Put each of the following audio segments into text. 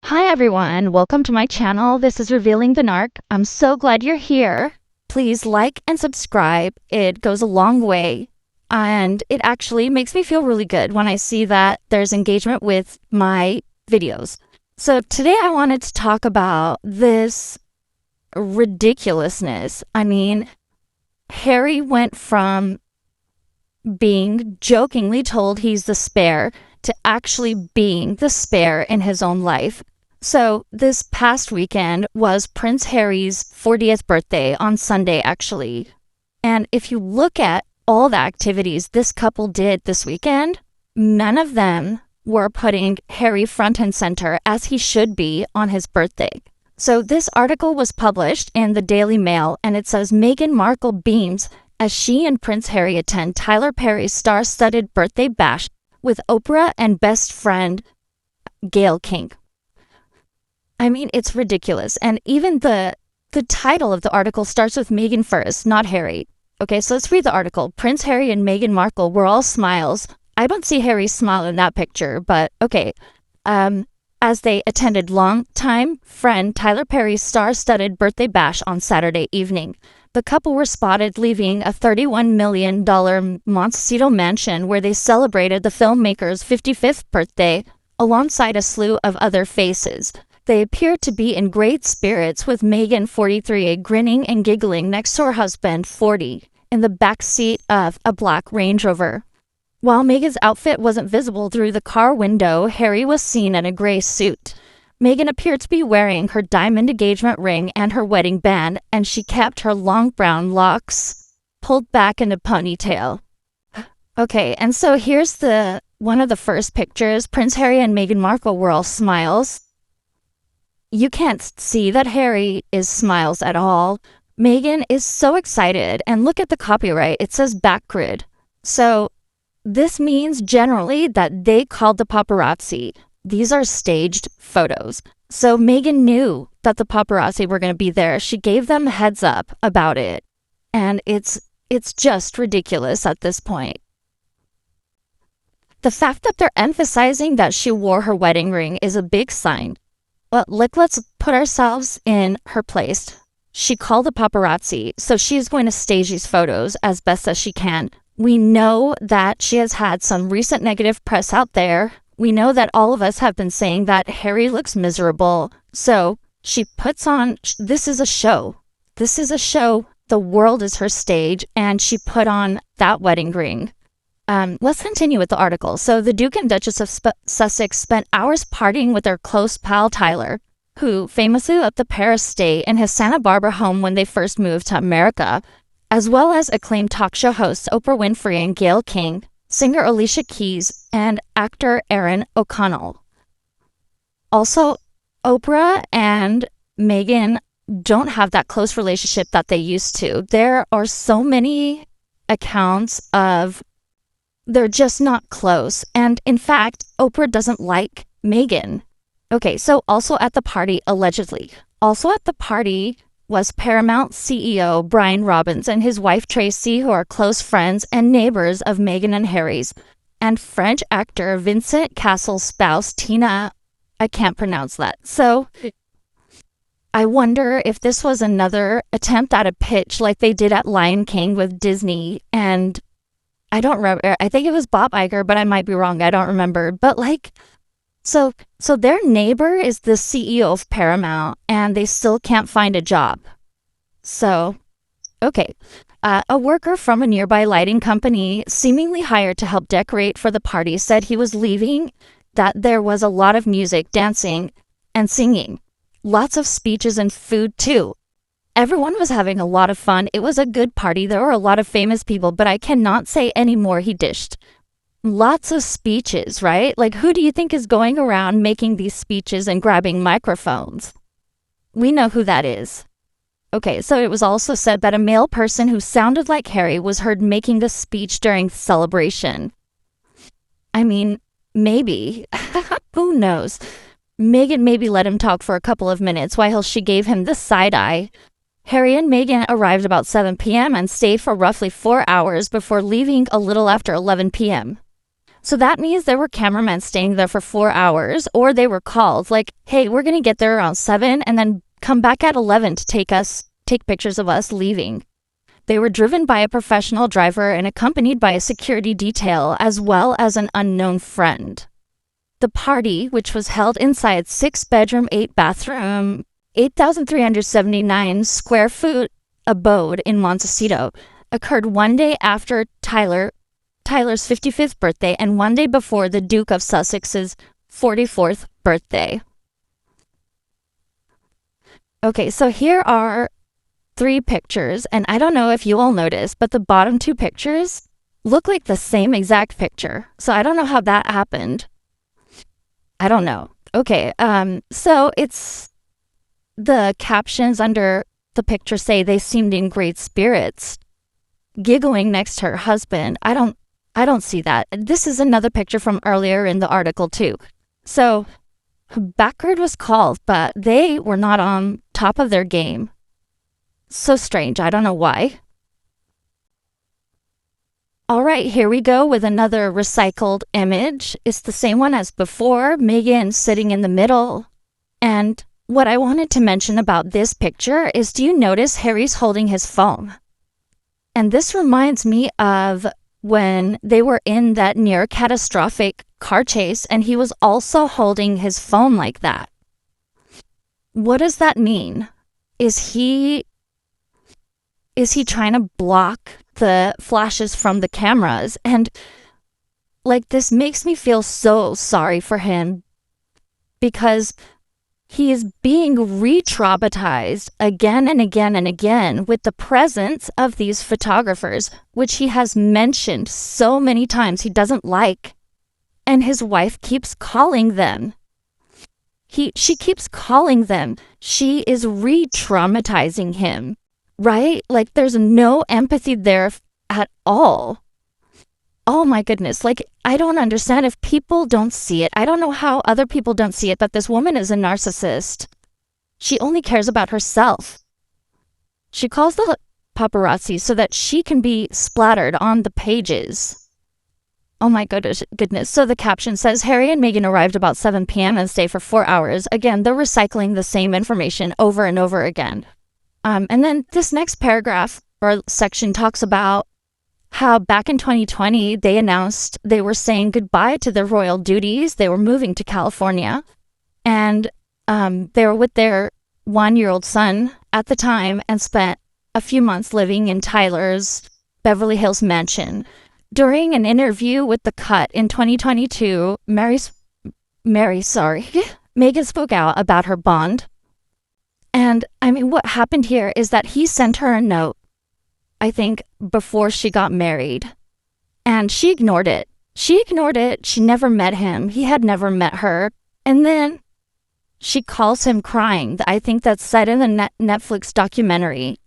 Hi everyone, welcome to my channel. This is Revealing the Narc. I'm so glad you're here. Please like and subscribe. It goes a long way. And it actually makes me feel really good when I see that there's engagement with my videos. So today I wanted to talk about this ridiculousness. Harry went from being jokingly told he's the spare to actually being the spare in his own life. So this past weekend was Prince Harry's 40th birthday on Sunday, actually. And if you look at all the activities this couple did this weekend, none of them were putting Harry front and center as he should be on his birthday. So this article was published in the Daily Mail, and it says Meghan Markle beams as she and Prince Harry attend Tyler Perry's star-studded birthday bash with Oprah and best friend Gayle King. It's ridiculous. And even the title of the article starts with Meghan first, not Harry. Okay, so let's read the article. Prince Harry and Meghan Markle were all smiles. I don't see Harry's smile in that picture, but okay. As they attended longtime friend Tyler Perry's star-studded birthday bash on Saturday evening. The couple were spotted leaving a $31 million Montecito mansion where they celebrated the filmmaker's 55th birthday alongside a slew of other faces. They appeared to be in great spirits, with Meghan, 43, grinning and giggling next to her husband, 40, in the back seat of a black Range Rover. While Meghan's outfit wasn't visible through the car window, Harry was seen in a gray suit. Meghan appeared to be wearing her diamond engagement ring and her wedding band, and she kept her long brown locks pulled back in a ponytail. Okay, and so here's one of the first pictures. Prince Harry and Meghan Markle were all smiles. You can't see that Harry is smiles at all. Meghan is so excited, and look at the copyright. It says backgrid. So this means generally that they called the paparazzi. These are staged photos. So Meghan knew that the paparazzi were going to be there. She gave them a heads up about it. And it's just ridiculous at this point. The fact that they're emphasizing that she wore her wedding ring is a big sign. Well, let's put ourselves in her place. She called the paparazzi, so she's going to stage these photos as best as she can. We know that she has had some recent negative press out there. We know that all of us have been saying that Harry looks miserable. So she puts on, this is a show. This is a show. The world is her stage, and she put on that wedding ring. Let's continue with the article. So the Duke and Duchess of Sussex spent hours partying with their close pal Tyler, who famously left the Paris stay in his Santa Barbara home when they first moved to America, as well as acclaimed talk show hosts Oprah Winfrey and Gayle King, singer Alicia Keys, and actor Aaron O'Connell. Also, Oprah and Meghan don't have that close relationship that they used to. There are so many accounts of they're just not close. And in fact, Oprah doesn't like Meghan. Okay, so also at the party, allegedly. Also at the party was Paramount CEO Brian Robbins and his wife Tracy, who are close friends and neighbors of Meghan and Harry's, and French actor Vincent Cassel's spouse, Tina. I can't pronounce that. So I wonder if this was another attempt at a pitch like they did at Lion King with Disney, and I don't remember. I think it was Bob Iger, but I might be wrong. I don't remember. But so their neighbor is the CEO of Paramount, and they still can't find a job. So, okay. A worker from a nearby lighting company, seemingly hired to help decorate for the party, said he was leaving, that there was a lot of music, dancing, and singing. Lots of speeches and food, too. Everyone was having a lot of fun. It was a good party. There were a lot of famous people, but I cannot say any more, he dished. Lots of speeches, right? Like, who do you think is going around making these speeches and grabbing microphones? We know who that is. Okay, so it was also said that a male person who sounded like Harry was heard making the speech during the celebration. Maybe. Who knows? Meghan maybe let him talk for a couple of minutes while she gave him the side eye. Harry and Meghan arrived about 7 p.m. and stayed for roughly 4 hours before leaving a little after 11 p.m. So that means there were cameramen staying there for 4 hours, or they were called like, hey, we're going to get there around 7 and then come back at 11 to take pictures of us leaving. They were driven by a professional driver and accompanied by a security detail as well as an unknown friend. The party, which was held inside 6-bedroom, 8-bathroom, 8,379 square foot abode in Montecito, occurred one day after Tyler's 55th birthday and one day before the Duke of Sussex's 44th birthday. Okay, so here are 3 pictures, and I don't know if you all noticed, but the bottom 2 pictures look like the same exact picture. So I don't know how that happened. I don't know. Okay, so it's the captions under the picture say they seemed in great spirits, giggling next to her husband. I don't see that. This is another picture from earlier in the article too. So Backgard was called, but they were not on top of their game. So strange. I don't know why. All right, here we go with another recycled image. It's the same one as before, Meghan sitting in the middle. And what I wanted to mention about this picture is, do you notice Harry's holding his phone? And this reminds me of when they were in that near catastrophic car chase and he was also holding his phone like that. What does that mean? Is he trying to block the flashes from the cameras? And like, this makes me feel so sorry for him because he is being re-traumatized again and again and again with the presence of these photographers, which he has mentioned so many times he doesn't like. And his wife keeps calling them. She keeps calling them. She is re-traumatizing him, right? Like, there's no empathy there at all. Oh my goodness. Like, I don't understand if people don't see it. I don't know how other people don't see it, but this woman is a narcissist. She only cares about herself. She calls the paparazzi so that she can be splattered on the pages. Oh my goodness. So the caption says, Harry and Meghan arrived about 7 p.m. and stayed for 4 hours. Again, they're recycling the same information over and over again. And then this next paragraph or section talks about how back in 2020, they announced they were saying goodbye to their royal duties. They were moving to California. And they were with their 1-year-old son at the time and spent a few months living in Tyler's Beverly Hills mansion. During an interview with The Cut in 2022, Meghan spoke out about her bond. And I mean, what happened here is that he sent her a note, I think, before she got married. And she ignored it. She never met him. He had never met her. And then she calls him crying. I think that's said in the Netflix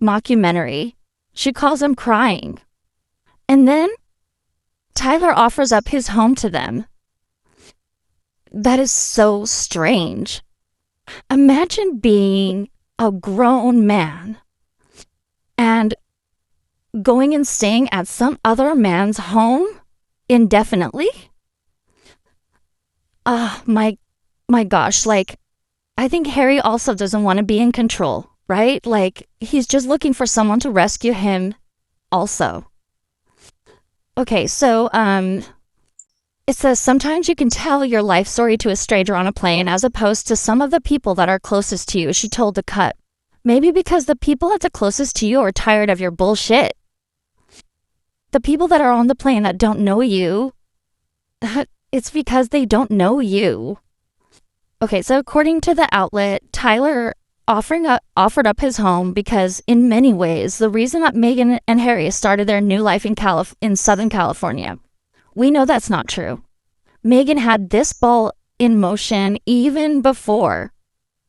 mockumentary. She calls him crying. And then Tyler offers up his home to them. That is so strange. Imagine being a grown man and going and staying at some other man's home indefinitely. My gosh, like, I think Harry also doesn't want to be in control, right? Like, he's just looking for someone to rescue him also. Okay, so it says, sometimes you can tell your life story to a stranger on a plane as opposed to some of the people that are closest to you, she told The Cut. Maybe because the people that's the closest to you are tired of your bullshit. The people that are on the plane that don't know you, it's because they don't know you. Okay, so according to the outlet, Tyler offered up his home because, in many ways, the reason that Meghan and Harry started their new life in Southern California. We know that's not true. Meghan had this ball in motion even before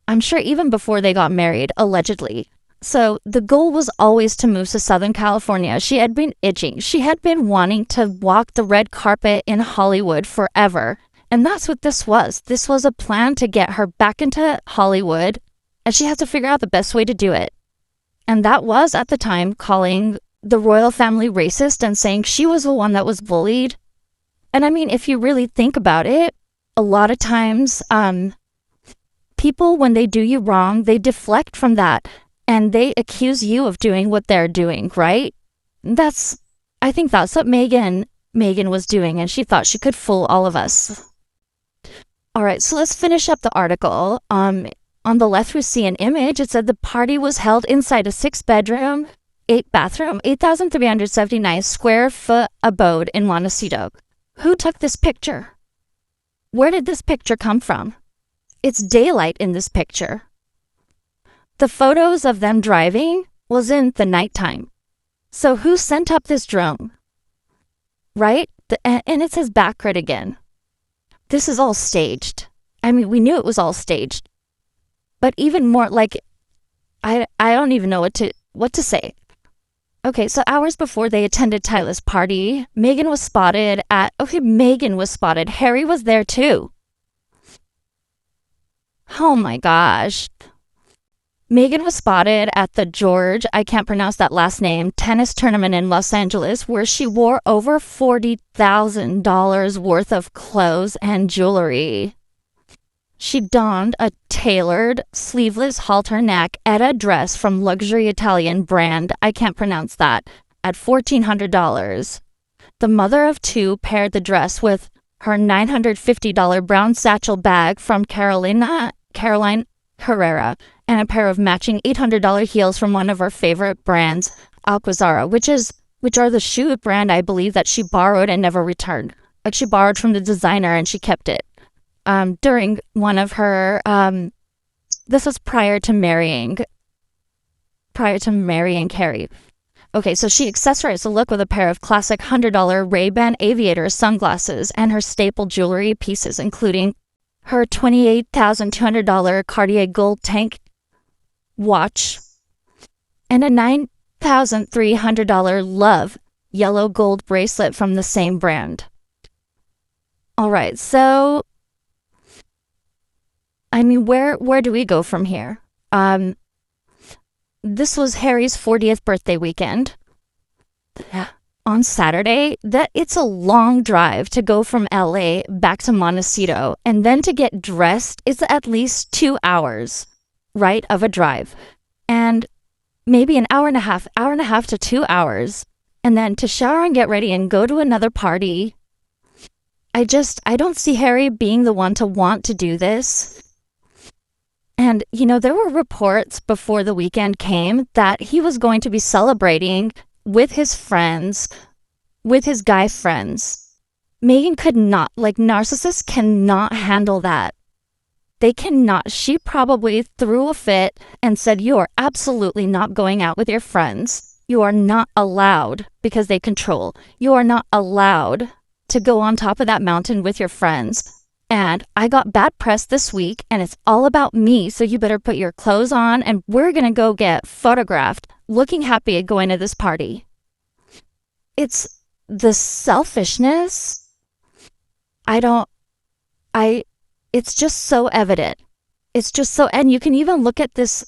they got married, allegedly. So the goal was always to move to Southern California. She had been itching. She had been wanting to walk the red carpet in Hollywood forever. And that's what this was. This was a plan to get her back into Hollywood, and she had to figure out the best way to do it. And that was, at the time, calling the royal family racist and saying she was the one that was bullied And I mean, if you really think about it, a lot of times, people, when they do you wrong, they deflect from that and they accuse you of doing what they're doing, right? I think that's what Meghan was doing, and she thought she could fool all of us. All right, so let's finish up the article. On the left, we see an image. It said the party was held inside a 6-bedroom, 8-bathroom, 8,379 square foot abode in Montecito. Who took this picture? Where did this picture come from? It's daylight in this picture. The photos of them driving was in the nighttime. So who sent up this drone? Right? And it says backward again. This is all staged. I mean, we knew it was all staged. But even more, like, I don't even know what to say. Okay, so hours before they attended Tyler's party, Meghan was spotted. Harry was there too. Oh my gosh. Meghan was spotted at the George, I can't pronounce that last name, tennis tournament in Los Angeles, where she wore over $40,000 worth of clothes and jewelry. She donned a tailored, sleeveless halter neck Etta dress from luxury Italian brand, I can't pronounce that, at $1,400. The mother of two paired the dress with her $950 brown satchel bag from Caroline Herrera and a pair of matching $800 heels from one of her favorite brands, Alcazar, which are the shoe brand I believe that she borrowed and never returned. Like, she borrowed from the designer and she kept it. During one of her, this was prior to marrying Harry. Okay, so she accessorized the look with a pair of classic $100 Ray-Ban aviator sunglasses and her staple jewelry pieces, including her $28,200 Cartier gold tank watch and a $9,300 Love yellow gold bracelet from the same brand. All right, so I mean, where do we go from here? This was Harry's 40th birthday weekend. On Saturday, it's a long drive to go from LA back to Montecito, and then to get dressed is at least 2 hours, right, of a drive. And maybe an hour and a half to 2 hours, and then to shower and get ready and go to another party. I don't see Harry being the one to want to do this. And, you know, there were reports before the weekend came that he was going to be celebrating with his friends, with his guy friends. Meghan could not, like, narcissists cannot handle that. They cannot. She probably threw a fit and said, "You are absolutely not going out with your friends. You are not allowed," because they control. "You are not allowed to go on top of that mountain with your friends. And I got bad press this week, and it's all about me, so you better put your clothes on, and we're going to go get photographed looking happy at going to this party." It's the selfishness. It's just so evident. It's just so, and you can even look at this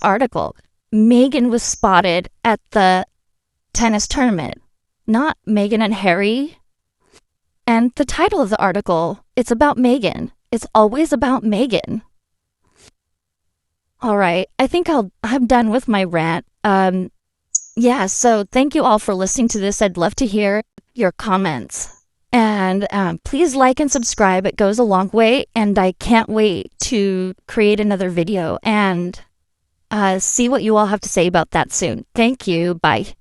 article. Meghan was spotted at the tennis tournament, not Meghan and Harry. And the title of the article, it's about Meghan. It's always about Meghan. All right, I think I'm done with my rant. Yeah, so thank you all for listening to this. I'd love to hear your comments. And please like and subscribe. It goes a long way. And I can't wait to create another video and see what you all have to say about that soon. Thank you. Bye.